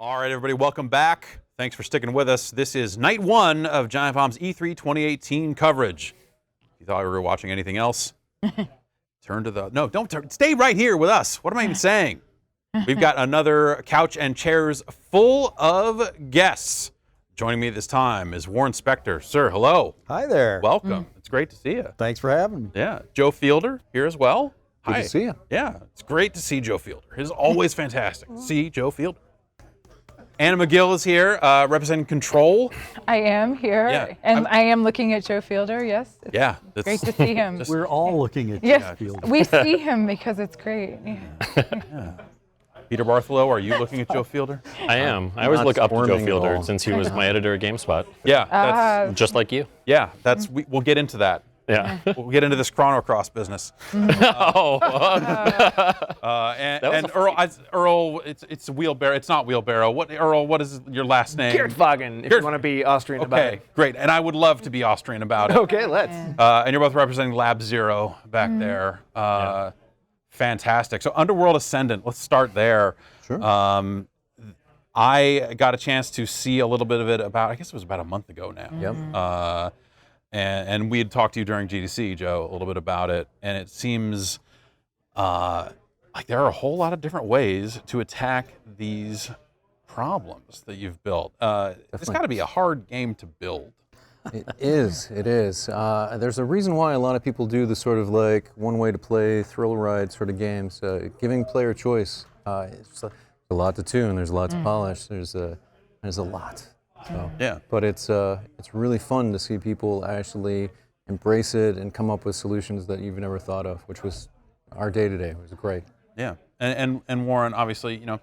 All right, everybody, welcome back. Thanks for sticking with us. This is night one of Giant Bomb's E3 2018 coverage. If you thought we were watching anything else, turn to the... No, don't turn. Stay right here with us. What am I even saying? We've got another couch and chairs full of guests. Joining me this time is Warren Spector. Sir, hello. Hi there. Welcome. It's great to see you. Thanks for having me. Yeah. Joe Fielder here as well. Good Hi. to see you. Yeah, it's great to see Joe Fielder. It's always fantastic to see Joe Fielder. Anna Megill is here, representing Control. I am here, Yeah, and I am looking at Joe Fielder, yes. It's great to see him. We're all looking at Yes, Fielder. we see him because it's great. Yeah. Peter Bartholow, are you looking at Joe Fielder? I am. I always Not look up to Joe squirming at Fielder all. since he was my editor at GameSpot. Yeah, that's, Just like you. we'll get into that. Yeah. We'll get into this Chrono Cross business. And Earl, it's wheelbarrow. It's not wheelbarrow. Earl? What is your last name? Gertwagen, if you want to be Austrian about Okay, it. great. And I would love to be Austrian about it. Okay, let's. And you're both representing Lab Zero back there. Fantastic. So Underworld Ascendant, let's start there. Sure. I got a chance to see a little bit of it I guess it was about a month ago now. Yep. And we had talked to you during GDC, Joe, a little bit about it. And it seems like there are a whole lot of different ways to attack these problems that you've built. It's got to be a hard game to build. It is. There's a reason why a lot of people do the sort of like one way to play thrill ride sort of games. Giving player choice. It's a lot to tune. There's a lot to polish. There's a lot. So, Yeah. But it's really fun to see people actually embrace it and come up with solutions that you've never thought of, which was our day-to-day. It was great. Yeah. And Warren, obviously, you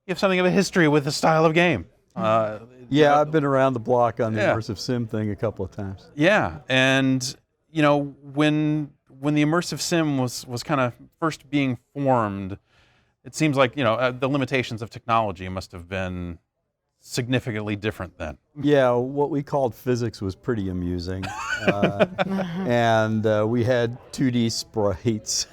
have something of a history with this style of game. Yeah, I've been around the block on the Yeah. immersive sim thing a couple of times. Yeah, and when the immersive sim was kind of first being formed, it seems like the limitations of technology must have been significantly different then. Yeah, what we called physics was pretty amusing. And we had 2D sprites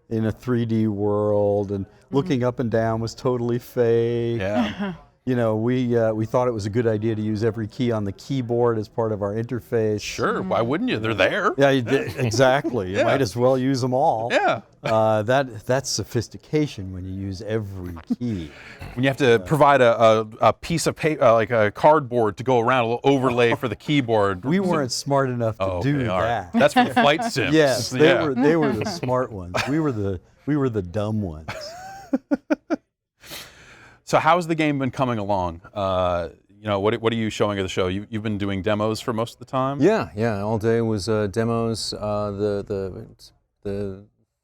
in a 3D world, and looking up and down was totally fake. Yeah. We thought it was a good idea to use every key on the keyboard as part of our interface. Sure. Why wouldn't you? They're there. Yeah, exactly. You might as well use them all. Yeah. That's sophistication when you use every key. When you have to provide a piece of paper, like a cardboard, to go around, a little overlay for the keyboard. We weren't smart enough to do all right. that. That's for the flight sims. Yes, Yeah. they were the smart ones. We were the dumb ones. So how's the game been coming along? What are you showing at the show? You've been doing demos for most of the time? Yeah. All day was demos. The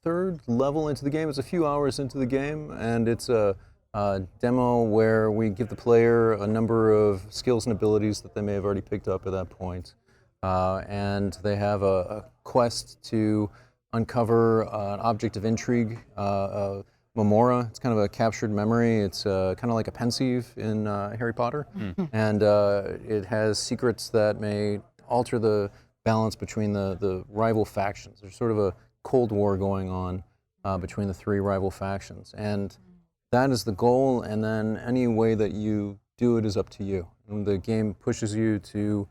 third level into the game is a few hours into the game, and it's a demo where we give the player a number of skills and abilities that they may have already picked up at that point. And they have a quest to uncover an object of intrigue, Memora. It's kind of a captured memory. It's kind of like a pensieve in Harry Potter. And it has secrets that may alter the balance between the rival factions. There's sort of a Cold War going on between the three rival factions. And that is the goal, and then any way that you do it is up to you. And the game pushes you to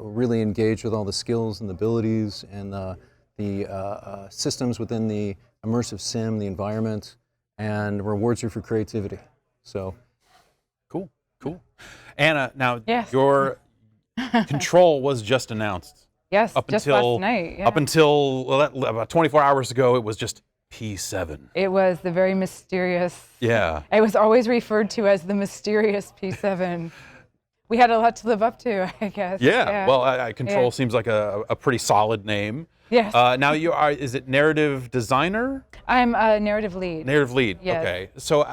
really engage with all the skills and the abilities and the systems within the immersive sim, the environment, and rewards you for creativity. So, Cool. Anna, now Yes. your Control was just announced. Yes, Up just until last night. Yeah. Up until about 24 hours ago, it was just P7. It was the very mysterious. Yeah. It was always referred to as the mysterious P7. We had a lot to live up to, I guess. Yeah. Well, Control Yeah. seems like a pretty solid name. Yes. Now you are. Is it narrative designer? I'm a narrative lead. Narrative lead. Yes. Okay. So,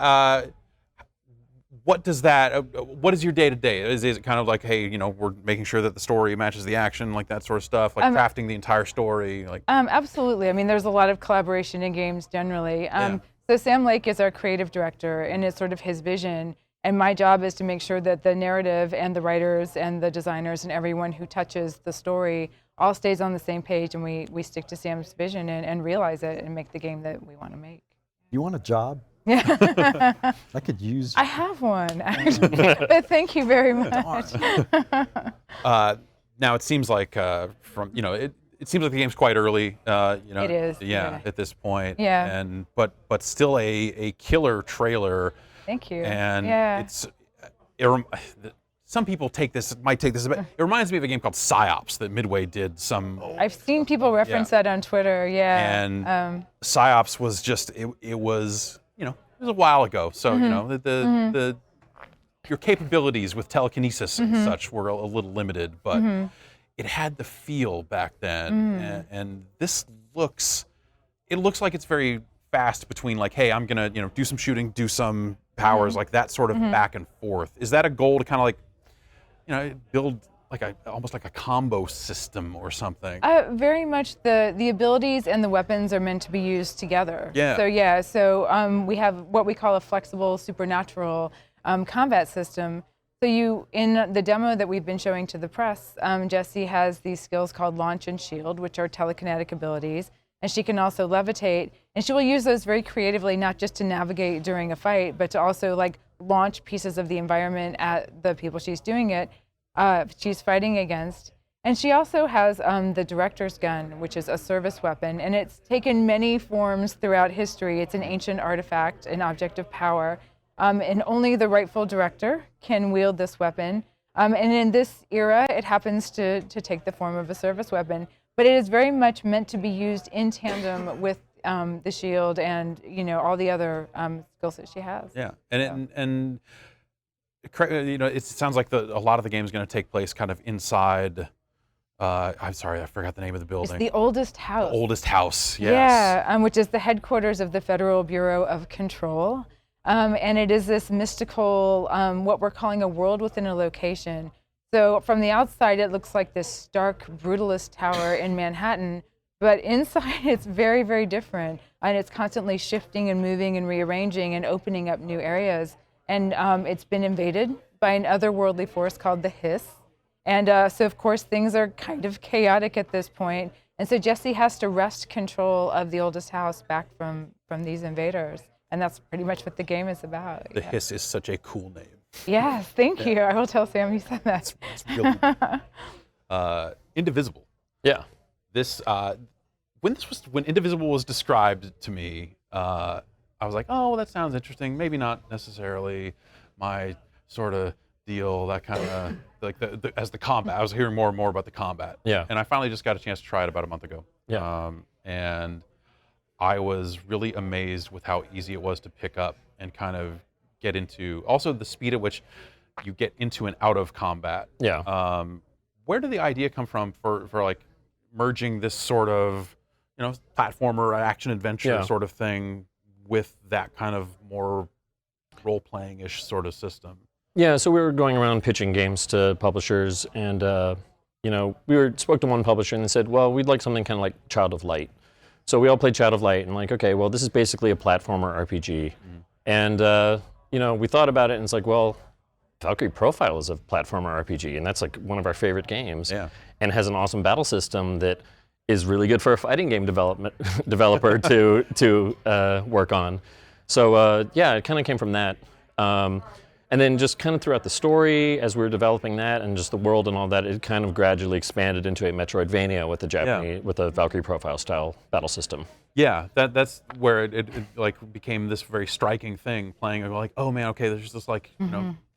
what does that? What is your day to day? Is it kind of like, hey, we're making sure that the story matches the action, like that sort of stuff, like crafting the entire story, like? Absolutely. I mean, there's a lot of collaboration in games generally. So Sam Lake is our creative director, and it's sort of his vision. And my job is to make sure that the narrative and the writers and the designers and everyone who touches the story all stays on the same page, and we stick to Sam's vision and realize it and make the game that we want to make. You want a job? Yeah. I could use. I have one, actually. But thank you very much. Now it seems like it seems like the game's quite early. It is, Yeah, yeah. at this point. Yeah. And but still a killer trailer. Thank you. And yeah. some people might take this. It reminds me of a game called Psyops that Midway did some. I've seen people reference that on Twitter. Yeah. And Psyops was just it was a while ago. So the your capabilities with telekinesis and such were a little limited, but it had the feel back then. And this looks like it's very fast between like, hey, I'm gonna do some shooting, do some powers, like that sort of back and forth. Is that a goal to kind of like build like almost like a combo system or something? Very much the abilities and the weapons are meant to be used together. Yeah. So we have what we call a flexible supernatural combat system. So in the demo that we've been showing to the press, Jessie has these skills called launch and shield, which are telekinetic abilities. And she can also levitate, and she will use those very creatively, not just to navigate during a fight, but to also like launch pieces of the environment at the people she's fighting against. And she also has the director's gun, which is a service weapon, and it's taken many forms throughout history. It's an ancient artifact, an object of power, and only the rightful director can wield this weapon. And in this era, it happens to take the form of a service weapon. But it is very much meant to be used in tandem with the shield and all the other skills that she has. Yeah, and it sounds like a lot of the game is going to take place kind of inside. I'm sorry, I forgot the name of the building. It's the oldest house. The oldest house, yes. Yeah, which is the headquarters of the Federal Bureau of Control, and it is this mystical, what we're calling a world within a location. So from the outside, it looks like this stark, brutalist tower in Manhattan, but inside it's very, very different. And it's constantly shifting and moving and rearranging and opening up new areas. And it's been invaded by an otherworldly force called the Hiss. And so, of course, things are kind of chaotic at this point. And so Jessie has to wrest control of the oldest house back from these invaders. And that's pretty much what the game is about. The Hiss is such a cool name. Yes, thank you. I will tell Sam you said that. It's really Indivisible. Yeah. When Indivisible was described to me, I was like, oh, that sounds interesting. Maybe not necessarily my sort of deal. That kind of like as the combat. I was hearing more and more about the combat. Yeah. And I finally just got a chance to try it about a month ago. Yeah. And I was really amazed with how easy it was to pick up and kind of get into. Also, the speed at which you get into and out of combat. Yeah. Where did the idea come from for like merging this sort of platformer action adventure sort of thing with that kind of more role-playing-ish sort of system? Yeah, so we were going around pitching games to publishers, and spoke to one publisher and they said, well, we'd like something kind of like Child of Light. So we all played Child of Light, and like, okay, well, this is basically a platformer RPG. And we thought about it, and it's like, well, Valkyrie Profile is a platformer RPG, and that's like one of our favorite games. Yeah. And has an awesome battle system that is really good for a fighting game developer to work on. So it kind of came from that. And then just kind of throughout the story, as we were developing that and just the world and all that, it kind of gradually expanded into a Metroidvania with with a Valkyrie Profile style battle system. Yeah, that's where it like became this very striking thing. Playing like, oh man, okay, there's this like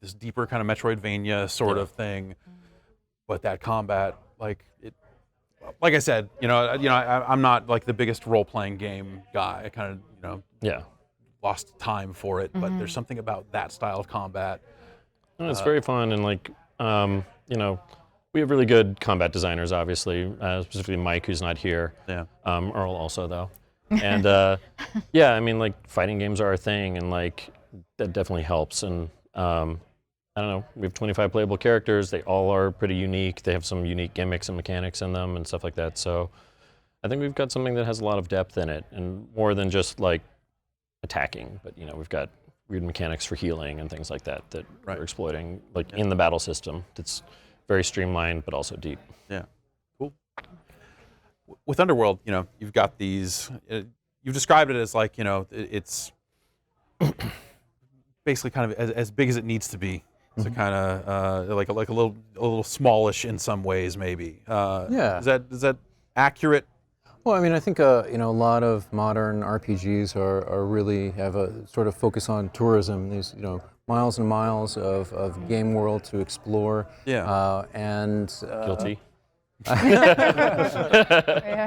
this deeper kind of Metroidvania sort of thing, but that combat, like I said, I'm not like the biggest role-playing game guy. I kind of lost time for it, but there's something about that style of combat. It's very fun, and like we have really good combat designers, obviously, specifically Mike, who's not here. Yeah. Earl also though, and I mean, like fighting games are our thing, and like that definitely helps. And I don't know, we have 25 playable characters. They all are pretty unique. They have some unique gimmicks and mechanics in them and stuff like that. So I think we've got something that has a lot of depth in it, and more than just like attacking, but we've got weird mechanics for healing and things like that we're exploiting like in the battle system. That's very streamlined but also deep. Yeah, cool. With Underworld, you've got these. You've described it as like it's basically kind of as big as it needs to be. So kind of like a little smallish in some ways, maybe. Yeah. Is that accurate? Well, I mean, I think a lot of modern RPGs are really have a sort of focus on tourism. These miles and miles of game world to explore. Yeah. And Guilty.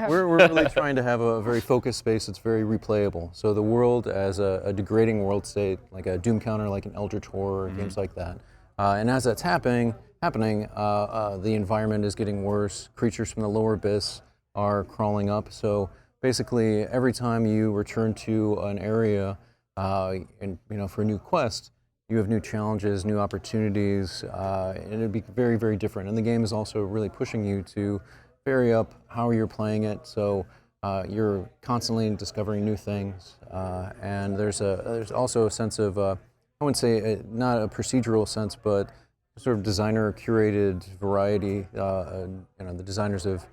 we're really trying to have a very focused space that's very replayable. So the world as a degrading world state, like a Doom counter, like an Eldritch Horror, games like that. And as that's happening, the environment is getting worse. Creatures from the lower abyss are crawling up. So basically, every time you return to an area, for a new quest, you have new challenges, new opportunities, and it'd be very, very different. And the game is also really pushing you to vary up how you're playing it. So you're constantly discovering new things, and there's also a sense of I wouldn't say not a procedural sense, but sort of designer-curated variety. The designers have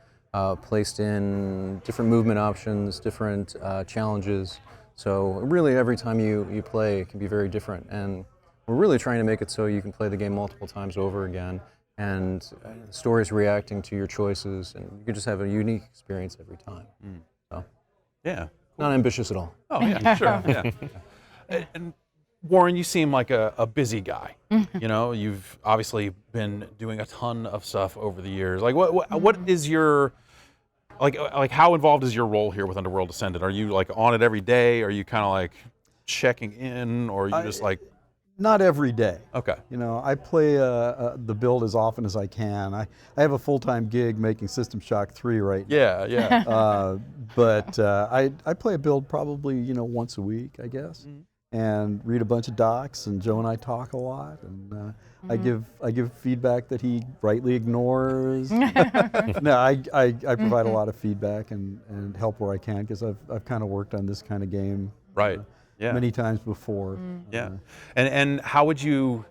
placed in different movement options, different challenges. So really, every time you play, it can be very different. And we're really trying to make it so you can play the game multiple times over again, and the story's reacting to your choices, and you can just have a unique experience every time. So, Yeah. not ambitious at all. Oh yeah, sure. Yeah. And Warren, you seem like a busy guy. You've obviously been doing a ton of stuff over the years. Like, what is your like how involved is your role here with Underworld Ascendant? Are you like on it every day? Are you kind of like checking in, or are you just like? Not every day. Okay. I play the build as often as I can. I have a full-time gig making System Shock 3 right now. Yeah. But I play a build probably once a week, I guess, and read a bunch of docs. And Joe and I talk a lot, and I give feedback that he rightly ignores. No, I provide a lot of feedback and help where I can, because I've kind of worked on this kind of game. Right. Yeah. Many times before. Yeah. And how would you,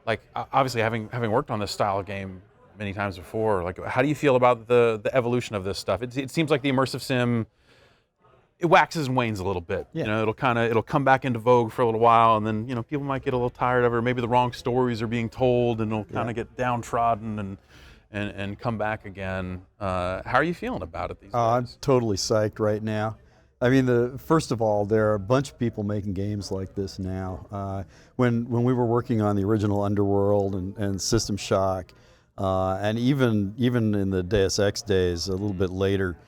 like, obviously having worked on this style of game many times before, like, how do you feel about the evolution of this stuff? It seems like the immersive sim, it waxes and wanes a little bit. Yeah. It'll come back into vogue for a little while, and then people might get a little tired of it, or maybe the wrong stories are being told, and it'll kind of get downtrodden and come back again. How are you feeling about it these days? I'm totally psyched right now. I mean, first of all, there are a bunch of people making games like this now. When we were working on the original Underworld and System Shock, and even in the Deus Ex days, a little bit later,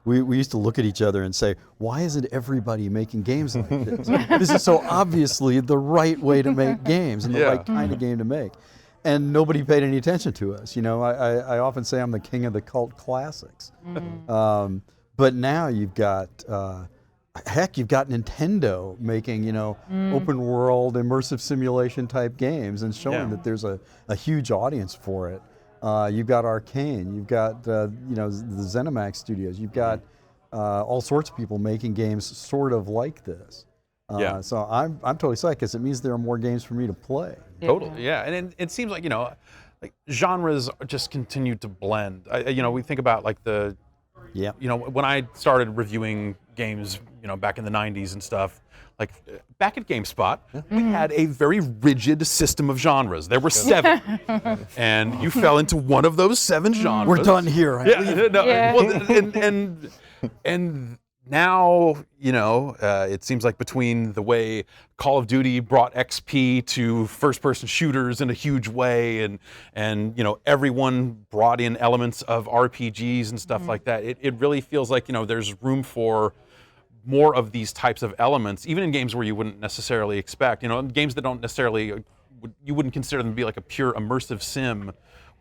we used to look at each other and say, why isn't everybody making games like this? This is so obviously the right way to make games and the right kind of game to make. And nobody paid any attention to us. I often say I'm the king of the cult classics. But now you've got, you've got Nintendo making, open world, immersive simulation type games and showing that there's a huge audience for it. You've got Arcane, you've got, the ZeniMax studios, you've got all sorts of people making games sort of like this. So I'm totally psyched, because it means there are more games for me to play. Totally, yeah. And it seems like, like genres just continue to blend. We think about like the, when I started reviewing games, back in the 90s and stuff, like back at GameSpot, we had a very rigid system of genres. There were 7, and you fell into one of those 7 genres. We're done here. Well, and now, it seems like between the way Call of Duty brought XP to first-person shooters in a huge way, and everyone brought in elements of RPGs and stuff like that, it really feels like, there's room for more of these types of elements, even in games where you wouldn't necessarily expect, games that don't necessarily, you wouldn't consider them to be like a pure immersive sim.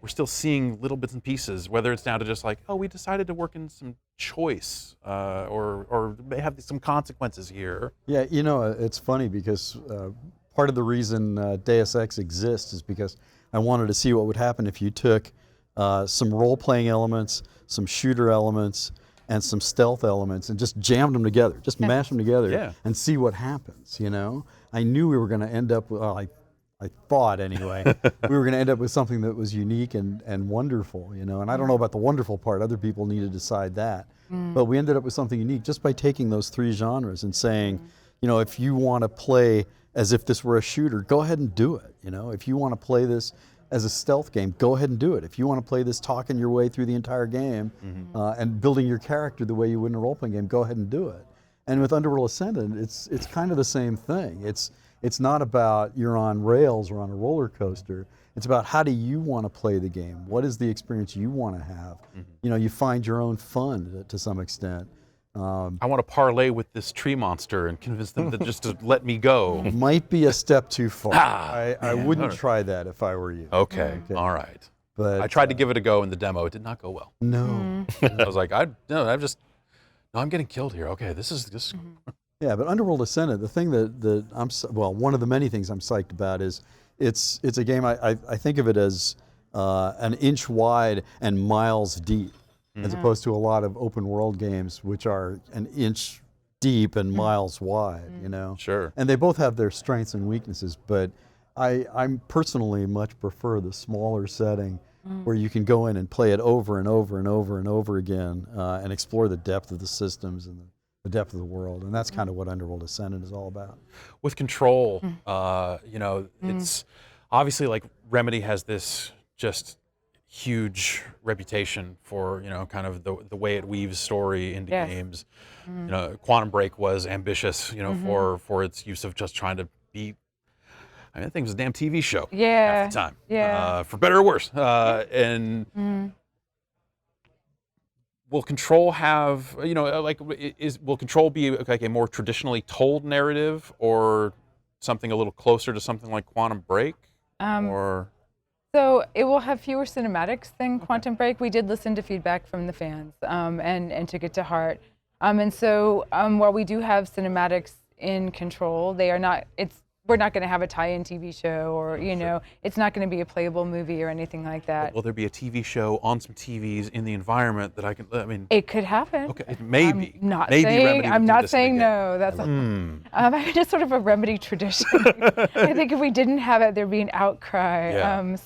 We're still seeing little bits and pieces, whether it's down to just like, oh, we decided to work in some choice, or may have some consequences here. Yeah, it's funny because part of the reason Deus Ex exists is because I wanted to see what would happen if you took some role-playing elements, some shooter elements, and some stealth elements and just jammed them together, just mashed them together and see what happens, I knew we were going to end up with, I thought anyway, we were going to end up with something that was unique and wonderful, and I don't know about the wonderful part, other people need to decide that. But we ended up with something unique just by taking those 3 genres and saying, if you want to play as if this were a shooter, go ahead and do it. If you want to play this as a stealth game, go ahead and do it. If you want to play this talking your way through the entire game and building your character the way you would in a role-playing game, go ahead and do it. And with Underworld Ascendant, it's kind of the same thing. It's not about you're on rails or on a roller coaster. It's about how do you want to play the game? What is the experience you want to have? You find your own fun to some extent. I want to parlay with this tree monster and convince them to just to let me go. Might be a step too far. I wouldn't try that if I were you. Okay. All right. But I tried to give it a go in the demo. It did not go well. No. I was like, I'm getting killed here. Okay, this is. Yeah, but Underworld Ascendant, the thing that one of the many things I'm psyched about is it's a game I think of it as an inch wide and miles deep, as opposed to a lot of open world games which are an inch deep and miles wide. Sure. And they both have their strengths and weaknesses, but I personally much prefer the smaller setting where you can go in and play it over and over and over and over again and explore the depth of the systems and the depth of the world. And that's kind of what Underworld Ascendant is all about. With Control, it's obviously like Remedy has this just huge reputation for, kind of the way it weaves story into games. Quantum Break was ambitious, for its use of just trying to be, that thing was a damn TV show half the time. Yeah. For better or worse. Will Control have, will Control be like a more traditionally told narrative or something a little closer to something like Quantum Break? So it will have fewer cinematics than Quantum Break. We did listen to feedback from the fans and took it to heart. And so while we do have cinematics in Control, we're not going to have a tie-in TV show or, it's not going to be a playable movie or anything like that. Will there be a TV show on some TVs in the environment that It could happen. Okay, maybe. I'm not saying no. That's just sort of a Remedy tradition. I think if we didn't have it, there'd be an outcry.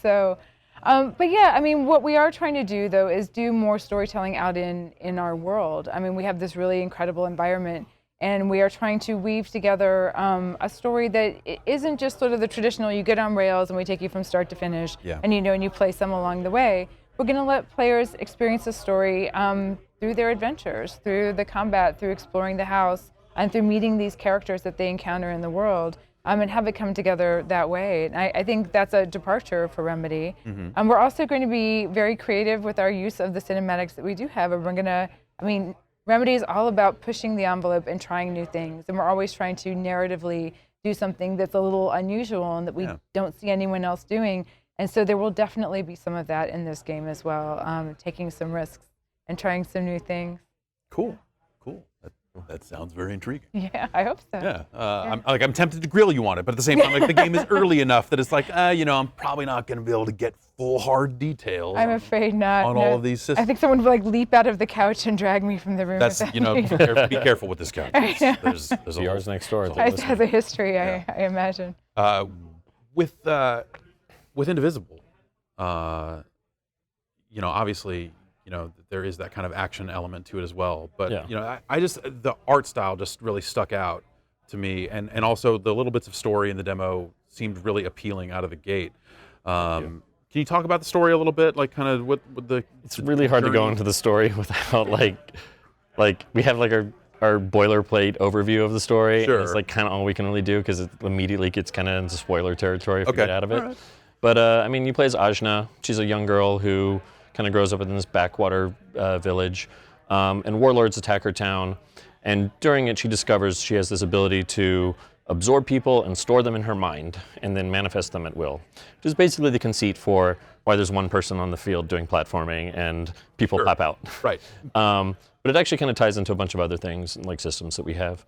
But yeah, what we are trying to do though is do more storytelling out in our world. We have this really incredible environment. And we are trying to weave together a story that isn't just sort of the traditional, you get on rails and we take you from start to finish, and and you play some along the way. We're going to let players experience the story through their adventures, through the combat, through exploring the house, and through meeting these characters that they encounter in the world, and have it come together that way. And I think that's a departure for Remedy. We're also going to be very creative with our use of the cinematics that we do have, and we're going to, Remedy is all about pushing the envelope and trying new things, and we're always trying to narratively do something that's a little unusual and that we don't see anyone else doing. And so there will definitely be some of that in this game as well, taking some risks and trying some new things. Cool. That sounds very intriguing. Yeah, I hope so. Yeah, I'm tempted to grill you on it, but at the same time, the game is early enough that it's like, I'm probably not going to be able to get full hard details. I'm afraid not. On all of these systems. I think someone would leap out of the couch and drag me from the room. That's be careful with this couch. There's VR's next door. It has a history, I imagine. With Indivisible, obviously. There is that kind of action element to it as well. But, I just, the art style just really stuck out to me. And also the little bits of story in the demo seemed really appealing out of the gate. Can you talk about the story a little bit? Like kind of what the... It's really hard to go into the story without we have our boilerplate overview of the story. Sure. And it's kind of all we can really do because it immediately gets kind of into spoiler territory if we get out of it. Right. But, you play as Ajna. She's a young girl who kind of grows up in this backwater village, and warlords attack her town. And during it, she discovers she has this ability to absorb people and store them in her mind, and then manifest them at will, which is basically the conceit for why there's one person on the field doing platforming and people pop out. Right. But it actually kind of ties into a bunch of other things, like systems that we have.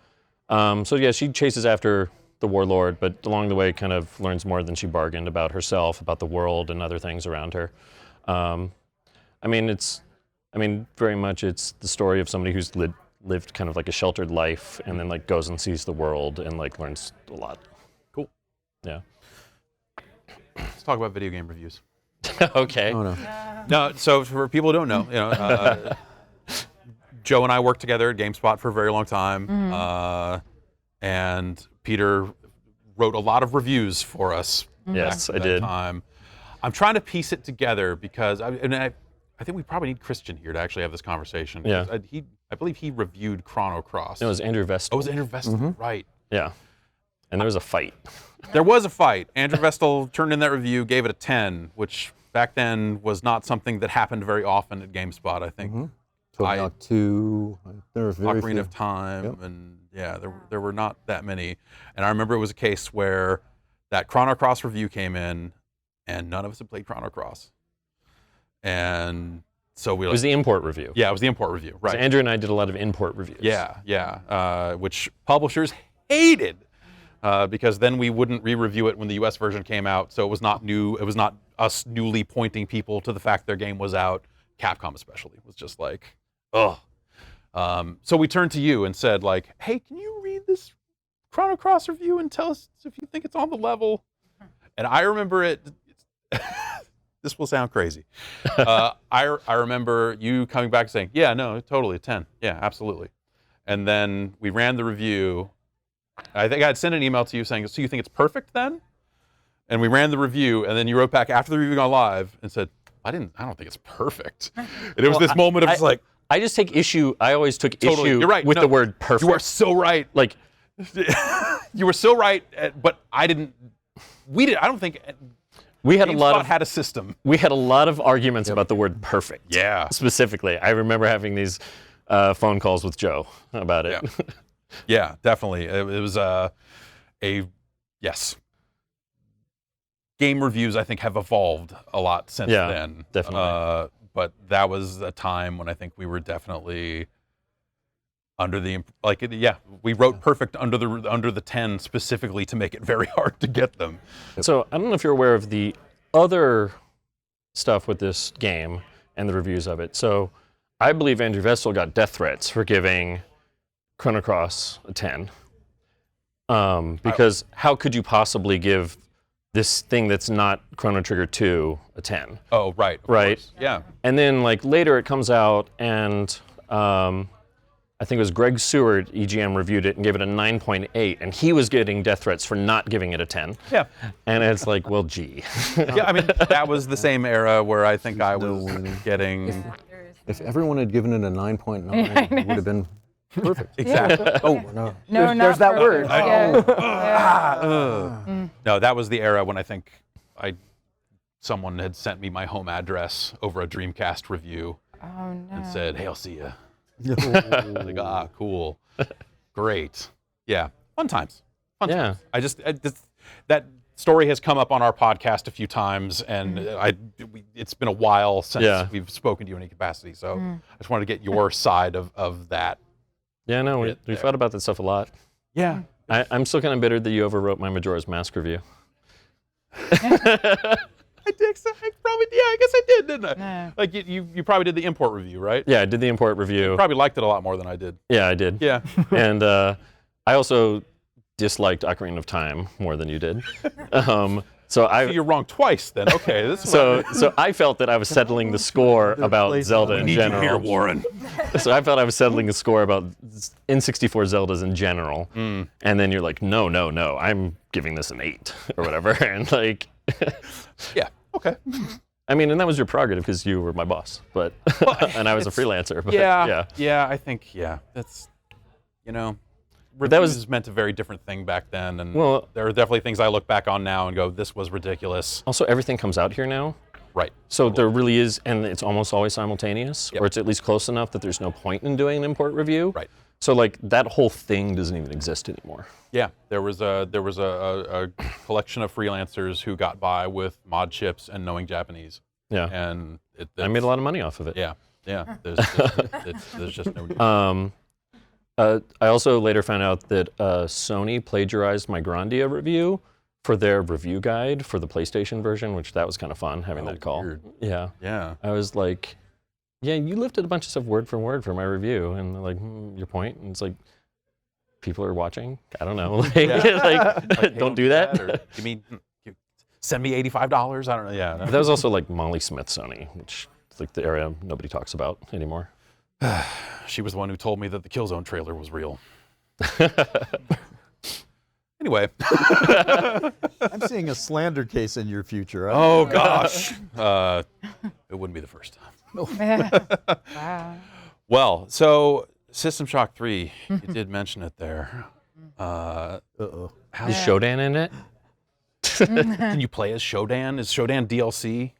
She chases after the warlord, but along the way kind of learns more than she bargained about herself, about the world, and other things around her. Very much it's the story of somebody who's lived kind of like a sheltered life and then goes and sees the world and learns a lot. Cool. Yeah. Let's talk about video game reviews. Okay. Oh, no. No, so for people who don't know, Joe and I worked together at GameSpot for a very long time. and Peter wrote a lot of reviews for us. Yes, back I at that did. time. I'm trying to piece it together because I think we probably need Christian here to actually have this conversation. Yeah. I believe he reviewed Chrono Cross. It was Andrew Vestal. Oh, it was Andrew Vestal, right. Yeah. And there was a fight. There was a fight. Andrew Vestal turned in that review, gave it a 10, which back then was not something that happened very often at GameSpot, I think. Tony 2, there were very Ocarina few. of Time, Yep. and there were not that many. And I remember it was a case where that Chrono Cross review came in, and none of us had played Chrono Cross. And so we It was the import review. yeah, it was the import review, So right? Andrew and I did a lot of import reviews. Yeah, which publishers hated because then we wouldn't re-review it when the U.S. version came out. So it was not new. It was not us newly pointing people to the fact their game was out. Capcom especially was just like, ugh. So we turned to you and said, like, hey, can you read this Chrono Cross review and tell us if you think it's on the level? And I remember it. This will sound crazy. I remember you coming back saying, yeah, no, totally, a 10. Yeah, absolutely. And then we ran the review. I think I had sent an email to you saying, so you think it's perfect then? And we ran the review, and then you wrote back after the review gone live and said, I don't think it's perfect. And it was this moment of just like, I just take issue. I always took totally, issue you're right. with No, the word perfect. You are so right. Like, You were so right, but I don't think we had a GameSpot lot of had a system. we had a lot of arguments about the word perfect. Yeah. Specifically, I remember having these phone calls with Joe about it. Yeah. Yeah, definitely. It was yes. Game reviews, I think, have evolved a lot since Yeah, then. definitely. But that was a time when I think we were definitely under the we wrote perfect under the 10 specifically to make it very hard to get them. So I don't know if you're aware of the other stuff with this game and the reviews of it. So I believe Andrew Vestal got death threats for giving Chrono Cross a 10. Because how could you possibly give this thing that's not Chrono Trigger 2 a 10? Oh, right. Of Right. course. Yeah. And then like later it comes out and I think it was Greg Seward, EGM, reviewed it and gave it a 9.8, and he was getting death threats for not giving it a 10. Yeah. And it's like, well, gee. Yeah, I mean, that was the same era where I think I was getting... If everyone had given it a 9.9, it would have been perfect. Exactly. Oh, no. No, not There's that for- word. Yeah. No, that was the era when I think someone had sent me my home address over a Dreamcast review Oh no. and said, hey, I'll see you. Like, cool. Great. Yeah. Fun times. Fun Yeah. times. That story has come up on our podcast a few times, and it's been a while since we've spoken to you in any capacity, so I just wanted to get your side of that. Yeah, no, we thought about that stuff a lot. Yeah. I'm still kind of bitter that you overwrote my Majora's Mask review. I did. I guess I did, didn't I? No. Like you probably did the import review, right? Yeah, I did the import review. You probably liked it a lot more than I did. Yeah, I did. Yeah. And I also disliked Ocarina of Time more than you did. So You're wrong twice then. Okay. This is so I felt that I was settling the score about place Zelda I in need you general. here, Warren. So I felt I was settling the score about N64 Zeldas in general. And then you're like, no, I'm giving this an 8 or whatever. And like, Yeah. Okay. I mean, and that was your prerogative because you were my boss, but and I was a freelancer. But Yeah. I think that's that that was- was meant a very different thing back then, and Well- there are definitely things I look back on now and go, this was ridiculous. Also, everything comes out here now. Right. So there really is, and it's almost always simultaneous, Yep. or it's at least close enough that there's no point in doing an import review. Right. So like that whole thing doesn't even exist anymore. Yeah. There was a collection of freelancers who got by with mod chips and knowing Japanese, Yeah. and I made a lot of money off of it. Yeah. Yeah. There's just no. I also later found out that Sony plagiarized my Grandia review for their review guide for the PlayStation version, which that was kind of fun having that call. Weird. Yeah. Yeah. I was like, yeah, you lifted a bunch of stuff word for word for my review. And they're like, your point? And it's like, people are watching? I don't know. Like, Like, hey, don't do that. or send me $85. I don't know. Yeah. But that was also like Molly Smith Sony, which is like the area nobody talks about anymore. She was the one who told me that the Killzone trailer was real. anyway. I'm seeing a slander case in your future. Oh gosh, it wouldn't be the first time. Wow. Well, so System Shock 3, you did mention it there. Uh-oh. Is Shodan in it? Can you play as Shodan? Is Shodan DLC?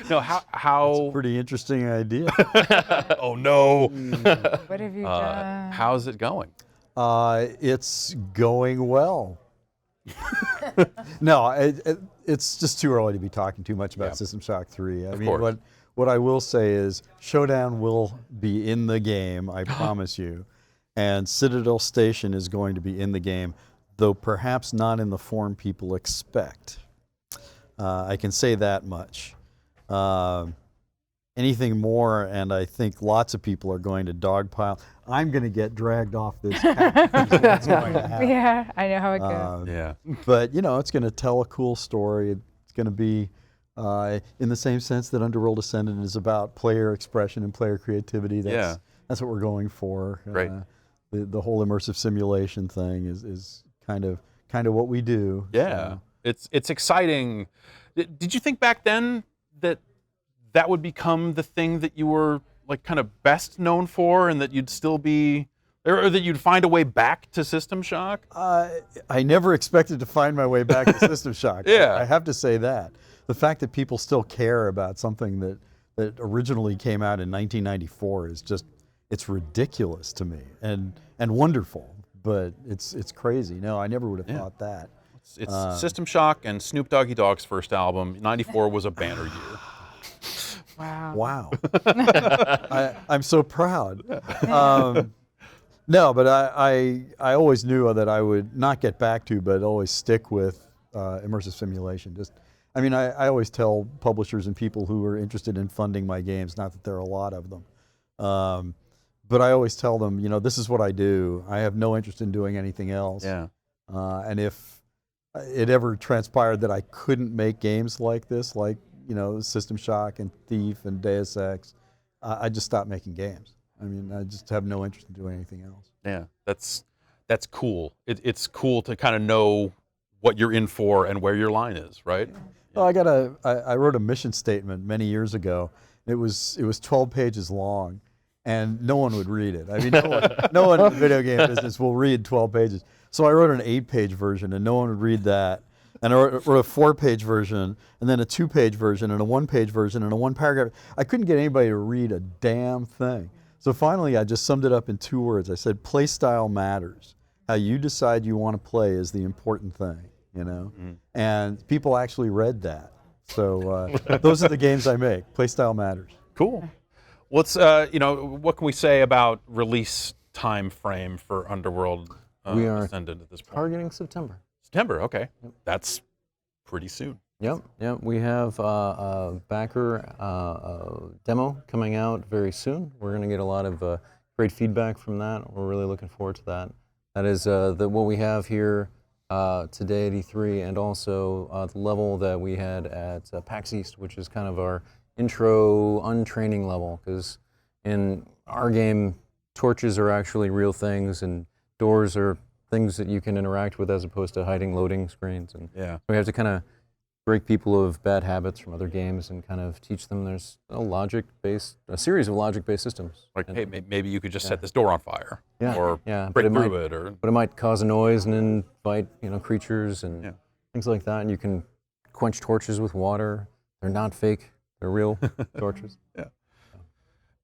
No, how? Pretty interesting idea. Oh no! What have you done? How's it going? It's going well. No, it's just too early to be talking too much about System Shock 3. I mean, course. what I will say is Showdown will be in the game, I promise you. And Citadel Station is going to be in the game, though perhaps not in the form people expect. I can say that much. Anything more, and I think lots of people are going to dogpile. I'm going to get dragged off this couch. That's going to happen. Yeah, I know how it goes. Yeah. But, you know, it's going to tell a cool story. It's going to be in the same sense that Underworld Ascendant is about player expression and player creativity. That's what we're going for. Great. The whole immersive simulation thing is kind of what we do. Yeah. So. It's exciting. Did you think back then that would become the thing that you were like kind of best known for, and that you'd still be, or that you'd find a way back to System Shock? I never expected to find my way back to System Shock. Yeah. I have to say that. The fact that people still care about something that originally came out in 1994 is just, it's ridiculous to me and wonderful, but it's crazy. No, I never would have thought that. It's System Shock and Snoop Doggy Dogg's first album. 94 was a banner year. Wow. Wow. I'm so proud. No, but I always knew that I would not get back to, but always stick with immersive simulation. I always tell publishers and people who are interested in funding my games, not that there are a lot of them, but I always tell them, you know, this is what I do. I have no interest in doing anything else. Yeah. And if it ever transpired that I couldn't make games like this, like, you know, System Shock and Thief and Deus Ex, I just stopped making games. I mean, I just have no interest in doing anything else. Yeah, that's cool. It's cool to kind of know what you're in for and where your line is, right? Well, I wrote a mission statement many years ago. It was 12 pages long, and no one would read it. I mean, no one in the video game business will read 12 pages. So I wrote an 8-page version, and no one would read that. And I wrote a 4-page version, and then a 2-page version, and a 1-page version, and a 1-paragraph. I couldn't get anybody to read a damn thing. So finally, I just summed it up in 2 words. I said, play style matters. How you decide you want to play is the important thing, you know? And people actually read that. So those are the games I make. Play style matters. Cool. What's you know, what can we say about release time frame for Underworld Ascendant at this point? Targeting September. September, okay. That's pretty soon. Yep. We have a backer demo coming out very soon. We're going to get a lot of great feedback from that. We're really looking forward to that. That is what we have here today at E3, and also the level that we had at PAX East, which is kind of our intro untraining level, because in our game, torches are actually real things, and doors are things that you can interact with as opposed to hiding loading screens. And we have to kind of break people of bad habits from other games and kind of teach them there's a series of logic-based systems. Like, hey, maybe you could just set this door on fire, or but break it through might, it, or but it might cause a noise and invite, you know, creatures and things like that. And you can quench torches with water. They're not fake; they're real torches.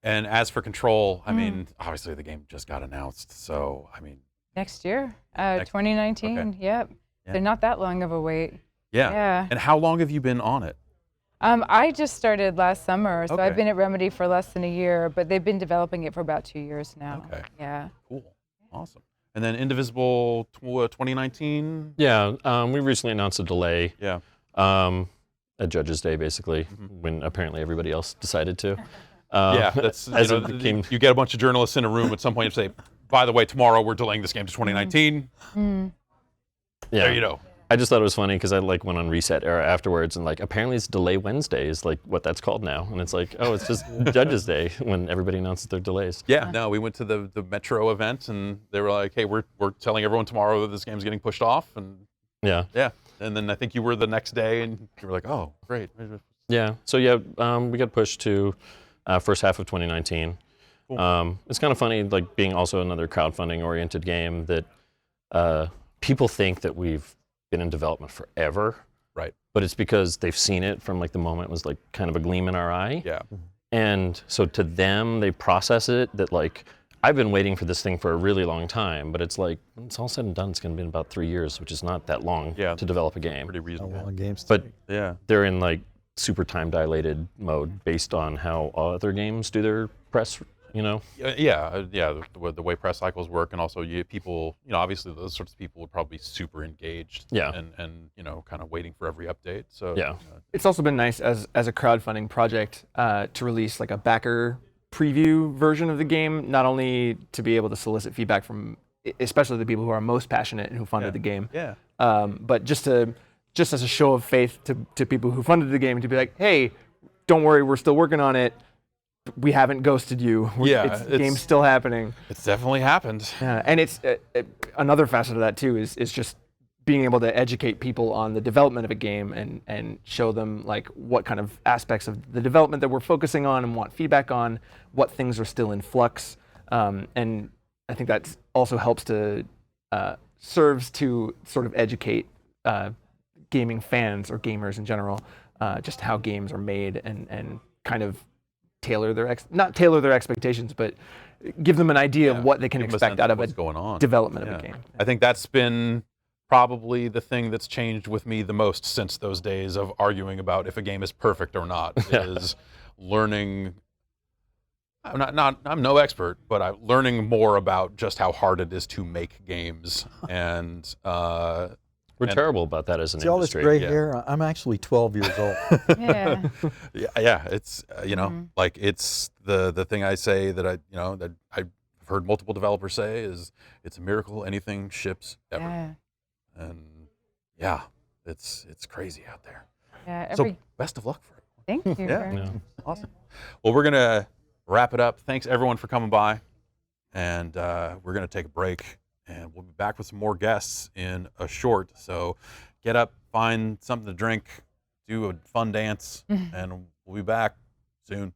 And as for Control, I mean, obviously the game just got announced, so I mean, Next year, 2019. Okay. Yep. Yeah. They're not that long of a wait. yeah. And how long have you been on it? I just started last summer, so Okay. I've been at Remedy for less than a year, but they've been developing it for about 2 years now. Okay. Yeah. Cool. Awesome. And then Indivisible 2019? Yeah, we recently announced a delay. Yeah. At Judges Day, basically, when apparently everybody else decided to. Yeah, that's, as you it know, became, you get a bunch of journalists in a room at some point and say, by the way, tomorrow we're delaying this game to 2019. yeah. There you go. I just thought it was funny because I like went on Reset Era afterwards, and like apparently it's Delay Wednesday is like what that's called now, and it's like, oh, it's just Judges Day when everybody announces their delays. Yeah, no, we went to the Metro event, and they were like, hey, we're telling everyone tomorrow that this game's getting pushed off, and Yeah. and then I think you were the next day, and you were like, oh, great. Yeah. So yeah, we got pushed to first half of 2019. Cool. It's kind of funny, like being also another crowdfunding-oriented game that people think that we've been in development forever. Right. But it's because they've seen it from like the moment it was like kind of a gleam in our eye. Yeah. And so to them, they process it that like, I've been waiting for this thing for a really long time, but it's like, when it's all said and done, it's going to be in about 3 years, which is not that long to develop a game. Pretty How reasonable. long games But take. Yeah. they're in like super time dilated mode based on how other games do their press, you know? The way press cycles work, and also people, obviously those sorts of people would probably be super engaged. Yeah. And kind of waiting for every update. So Yeah. It's also been nice as a crowdfunding project to release like a backer preview version of the game, not only to be able to solicit feedback from especially the people who are most passionate and who funded the game, but just as a show of faith to people who funded the game, to be like, hey, don't worry, we're still working on it. We haven't ghosted you. The game's still happening. It's definitely happened. Yeah, and it's another facet of that too is just being able to educate people on the development of a game and show them like what kind of aspects of the development that we're focusing on and want feedback on, what things are still in flux, and I think that also helps to serves to sort of educate gaming fans or gamers in general, just how games are made and kind of tailor their not tailor their expectations, but give them an idea of what they can Give them a expect sense out of of a what's going on. development of a game. I think that's been probably the thing that's changed with me the most since those days of arguing about if a game is perfect or not, is learning. I'm no expert, but I'm learning more about just how hard it is to make games, and We're terrible about that as an See all this industry. gray hair? I'm actually 12 years old. Yeah. yeah, it's like it's the thing I say that I've heard multiple developers say is it's a miracle anything ships ever. Yeah. And yeah, it's crazy out there. Yeah. So best of luck for it. Thank you. Yeah. very much. Awesome. Well, we're gonna wrap it up. Thanks everyone for coming by, and we're gonna take a break, and we'll be back with some more guests in a short. So get up, find something to drink, do a fun dance, and we'll be back soon.